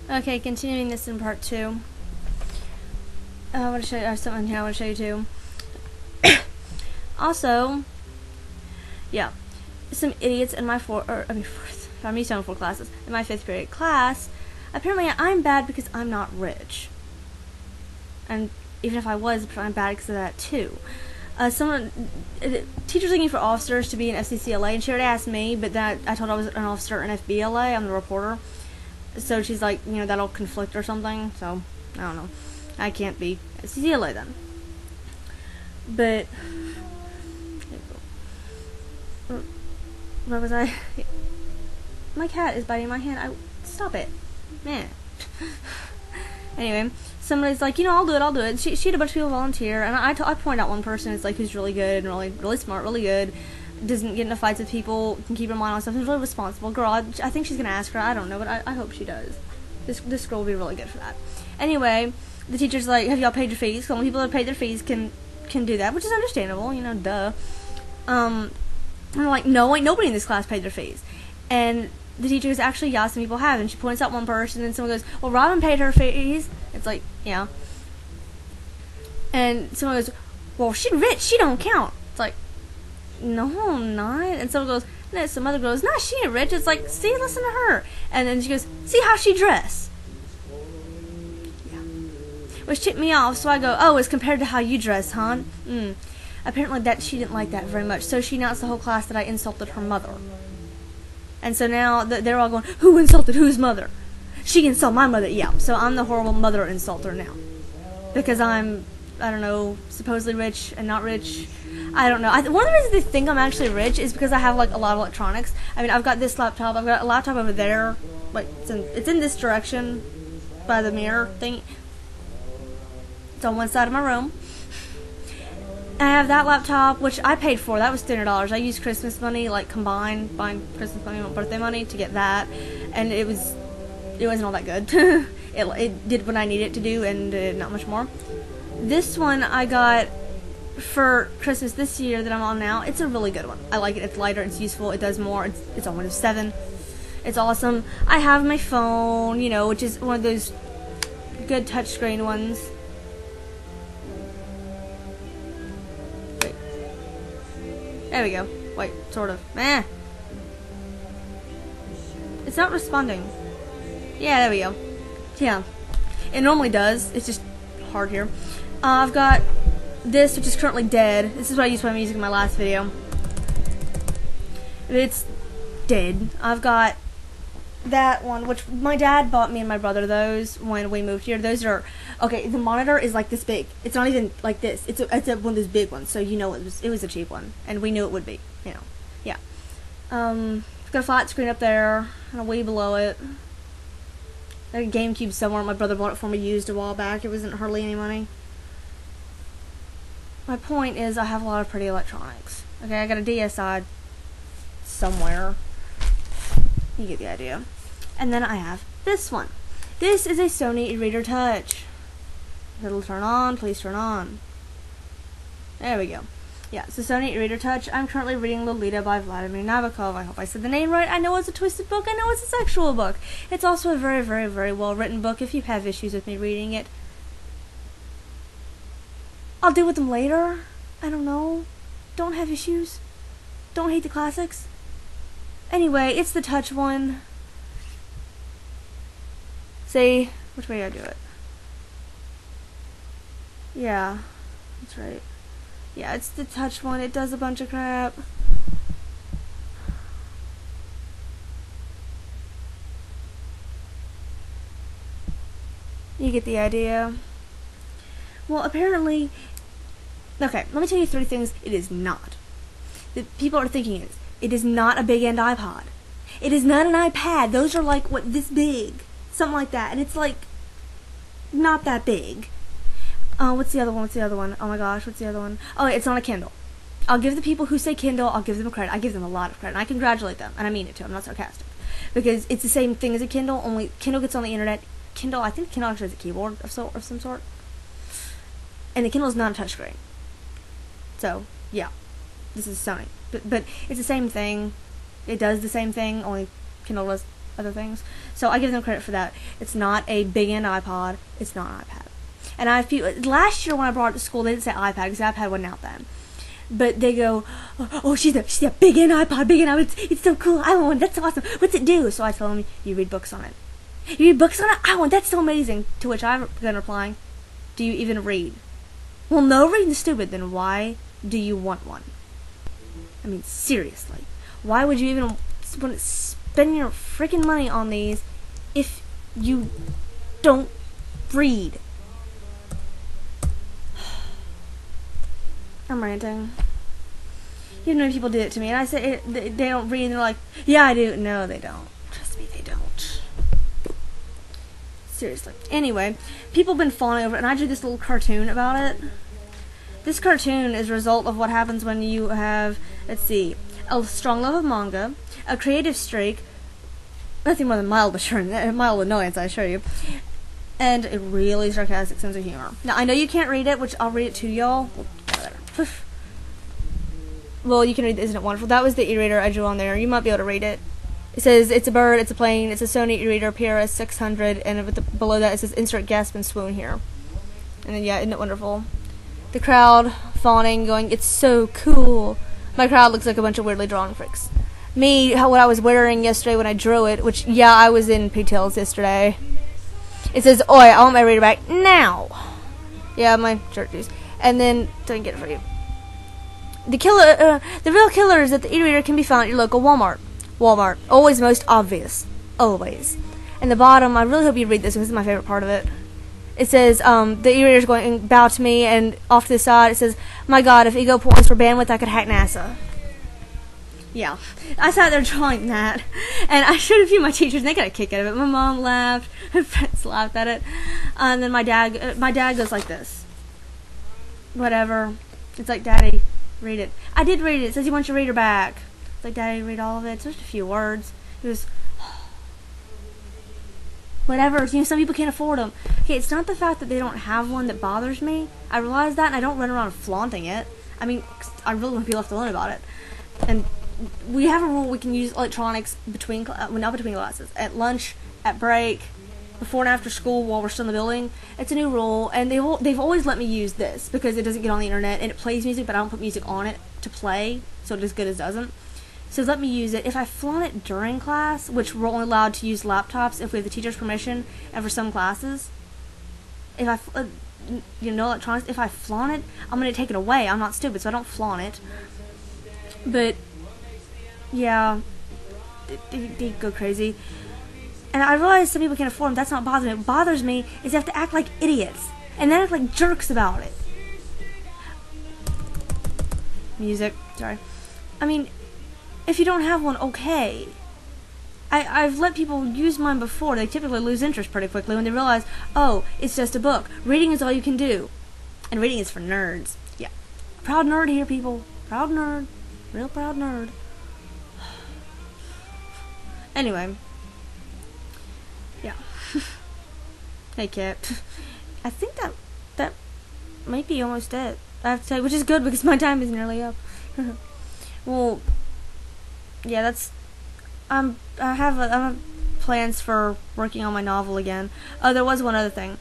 Okay, continuing this in part 2. I want to show you, I have something here I want to show you too. Also, yeah, some idiots in my I'm used to 4 classes. In my 5th period class, apparently I'm bad because I'm not rich. And even if I was, I'm bad because of that too. Teachers looking for officers to be in FCCLA, and she already asked me, but then I told her I was an officer in FBLA. I'm the reporter. So she's like, that'll conflict or something. So, I don't know. I can't be FCCLA then. But, where was I? My cat is biting my hand. Stop it. Man. Anyway, somebody's like, I'll do it. She had a bunch of people volunteer, and I point out one person is like who's really good and really smart, really good, doesn't get into fights with people, can keep her mind on stuff, is really responsible. Girl, I think she's gonna ask her. I don't know, but I hope she does. This girl will be really good for that. Anyway, the teacher's like, have y'all paid your fees? Because only people that paid their fees can do that, which is understandable, duh. And I'm like, no, ain't nobody in this class paid their fees. And the teacher goes, actually, yeah, some people have. And she points out one person, and someone goes, well, Robin paid her fees. It's like, yeah. And someone goes, well, she's rich, she don't count. It's like, no, I'm not. And someone goes, no, some other girl goes, nah, she ain't rich. It's like, see, listen to her. And then she goes, see how she dress. Yeah. Which tipped me off, so I go, oh, it's compared to how you dress, huh? Apparently she didn't like that very much, so she announced the whole class that I insulted her mother. And so now they're all going, who insulted whose mother? She insulted my mother. Yeah, so I'm the horrible mother insulter now. Because I don't know, supposedly rich and not rich. I don't know. One of the reasons they think I'm actually rich is because I have, like, a lot of electronics. I mean, I've got this laptop. I've got a laptop over there. Like, it's in this direction by the mirror thing. It's on one side of my room. I have that laptop, which I paid for. That was $300. I used Christmas money, like, combined, buying Christmas money and birthday money to get that. And it wasn't all that good. it did what I needed it to do, and not much more. This one I got for Christmas this year that I'm on now. It's a really good one. I like it. It's lighter. It's useful. It does more. It's on Windows 7. It's awesome. I have my phone, which is one of those good touchscreen ones. Wait. There we go. Wait, sort of. It's not responding. Yeah, there we go. Yeah. It normally does. It's just hard here. I've got this, which is currently dead. This is what I used for my music in my last video. It's dead. I've got that one, which my dad bought me and my brother those when we moved here. Those are, okay, the monitor is like this big. It's not even like this. It's one of those big ones, so it was a cheap one, and we knew it would be, Yeah. I've got a flat screen up there, and a way below it. I had a GameCube somewhere. My brother bought it for me used a while back. It wasn't hardly any money. My point is I have a lot of pretty electronics. Okay, I got a DSi somewhere. You get the idea. And then I have this one. This is a Sony e-reader Touch. It'll turn on. Please turn on. There we go. Yeah, so Sony e-reader Touch. I'm currently reading Lolita by Vladimir Nabokov. I hope I said the name right. I know it's a twisted book. I know it's a sexual book. It's also a very, very, very well-written book if you have issues with me reading it. I'll deal with them later. I don't know. Don't have issues. Don't hate the classics. Anyway, it's the Touch one. See? Which way do I do it? Yeah. That's right. Yeah, it's the Touch one. It does a bunch of crap. You get the idea. Well, apparently... Okay, let me tell you 3 things it is not. That people are thinking it is. It is not a big-end iPod. It is not an iPad. Those are like, this big. Something like that. And it's like, not that big. What's the other one? Oh my gosh, what's the other one? Oh, it's not a Kindle. I'll give the people who say Kindle, I'll give them credit. I give them a lot of credit. And I congratulate them. And I mean it too. I'm not sarcastic. Because it's the same thing as a Kindle, only Kindle gets on the internet. I think Kindle actually has a keyboard of some sort. And the Kindle is not a touchscreen. So, yeah. This is Sony. But it's the same thing. It does the same thing, only Kindle does other things. So I give them credit for that. It's not a big end iPod. It's not an iPad. And I feel last year when I brought it to school, they didn't say iPad because the iPad wasn't out then. But they go, oh, she's a big end iPod, big end iPod. It's so cool. I want one. That's awesome. What's it do? So I tell them, you read books on it. You read books on it? I want. That's so amazing. To which I'm going to reply, do you even read? Well, no, reading's stupid. Then why do you want one? I mean, seriously. Why would you even want to spend your freaking money on these if you don't read? I'm ranting. You know, people do it to me, and I say they don't read, and they're like, yeah, I do. No, they don't. Trust me, they don't. Seriously. Anyway, people have been falling over it, and I drew this little cartoon about it. This cartoon is a result of what happens when you have, let's see, a strong love of manga, a creative streak, nothing more than mild annoyance, I assure you, and a really sarcastic sense of humor. Now, I know you can't read it, which I'll read it to y'all. Well, you can read it. Isn't it wonderful? That was the e-reader I drew on there. You might be able to read it. It says, it's a bird, it's a plane, it's a Sony e-reader, PRS 600, and below that it says, insert gasp and swoon here. And then, yeah, isn't it wonderful? The crowd fawning, going, it's so cool. My crowd looks like a bunch of weirdly drawn freaks. Me, what I was wearing yesterday when I drew it, which, yeah, I was in pigtails yesterday. It says, oi, I want my reader back now. Yeah, my shirt juice. And then, don't get it for you. The real killer is that the e-reader can be found at your local Walmart. Walmart, always most obvious. Always. And the bottom, I really hope you read this, because this is my favorite part of it. It says, the e-reader's going to bow to me, and off to the side it says, my god, if ego points for bandwidth, I could hack NASA. Yeah. I sat there drawing that, and I showed a few of my teachers, and they got a kick out of it. My mom laughed, my friends laughed at it, and then my dad goes like this. Whatever. It's like, Daddy, read it. I did read it. It says you want your reader back. It's like, Daddy, read all of it. It's just a few words. It was... whatever. You know, some people can't afford them. Okay, it's not the fact that they don't have one that bothers me. I realize that, and I don't run around flaunting it. I mean, I really want to be left alone about it. And we have a rule we can use electronics between, not between classes. At lunch, at break, before and after school while we're still in the building. It's a new rule, and they've always let me use this because it doesn't get on the internet, and it plays music, but I don't put music on it to play, so it's as good as doesn't. So let me use it. If I flaunt it during class, which we're only allowed to use laptops if we have the teacher's permission, and for some classes, if I, electronics, if I flaunt it, I'm going to take it away. I'm not stupid, so I don't flaunt it. But, yeah, they go crazy. And I realize some people can't afford them. That's not bothering me. What bothers me is they have to act like idiots. And then act like jerks about it. Music. Sorry. I mean, if you don't have one, okay. I've let people use mine before. They typically lose interest pretty quickly when they realize, oh, it's just a book. Reading is all you can do. And reading is for nerds. Yeah. Proud nerd here, people. Proud nerd. Real proud nerd. Anyway. Yeah. Hey, cat. I think that might be almost it. I have to say, which is good because my time is nearly up. Well, yeah, I have plans for working on my novel again. Oh, there was one other thing.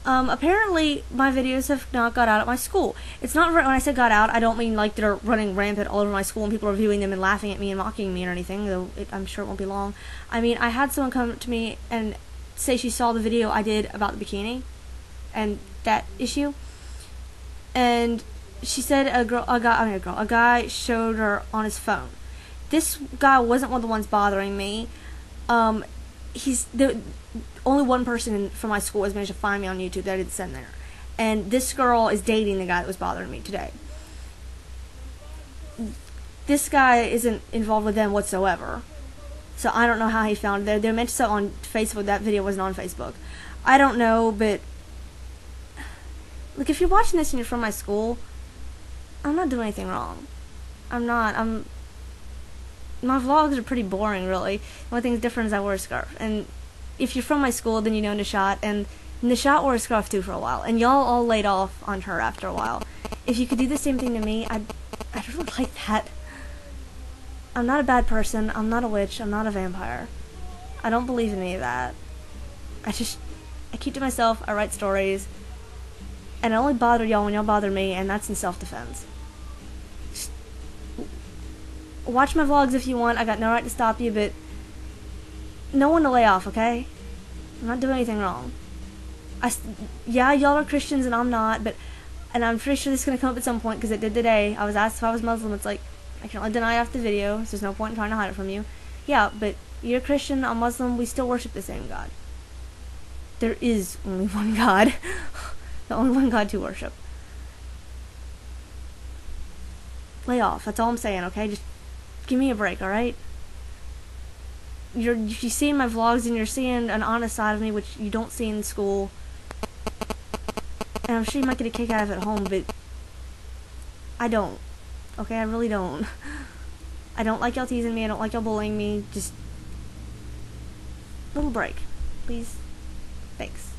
Apparently my videos have not got out at my school. It's not, when I say got out, I don't mean like they're running rampant all over my school and people are viewing them and laughing at me and mocking me or anything, though I'm sure it won't be long. I mean, I had someone come to me and say she saw the video I did about the bikini and that issue, and she said a guy showed her on his phone. This guy wasn't one of the ones bothering me. Only one person from my school has managed to find me on YouTube that I didn't send there. And this girl is dating the guy that was bothering me today. This guy isn't involved with them whatsoever. So I don't know how he found it. They're meant to sell on Facebook. That video wasn't on Facebook. I don't know, but look, if you're watching this and you're from my school, I'm not doing anything wrong. I'm not. My vlogs are pretty boring, really. The only thing that's different is I wear a scarf. And if you're from my school, then you know Nishat, and Nishat wore a scarf too for a while, and y'all all laid off on her after a while. If you could do the same thing to me, I'd really like that. I'm not a bad person. I'm not a witch. I'm not a vampire. I don't believe in any of that. I keep to myself, I write stories, and I only bother y'all when y'all bother me, and that's in self-defense. Just watch my vlogs if you want, I got no right to stop you, but no one to lay off, okay? I'm not doing anything wrong. Yeah, y'all are Christians and I'm not, and I'm pretty sure this is going to come up at some point, because it did today. I was asked if I was Muslim. It's like, I can only deny it off the video, so there's no point in trying to hide it from you. Yeah, but you're Christian, I'm Muslim, we still worship the same God. There is only one God. The only one God to worship. Lay off, that's all I'm saying, okay? Just give me a break, alright? You're seeing my vlogs and you're seeing an honest side of me, which you don't see in school. And I'm sure you might get a kick out of it at home, but I don't. Okay, I really don't. I don't like y'all teasing me, I don't like y'all bullying me. Just little break, please. Thanks.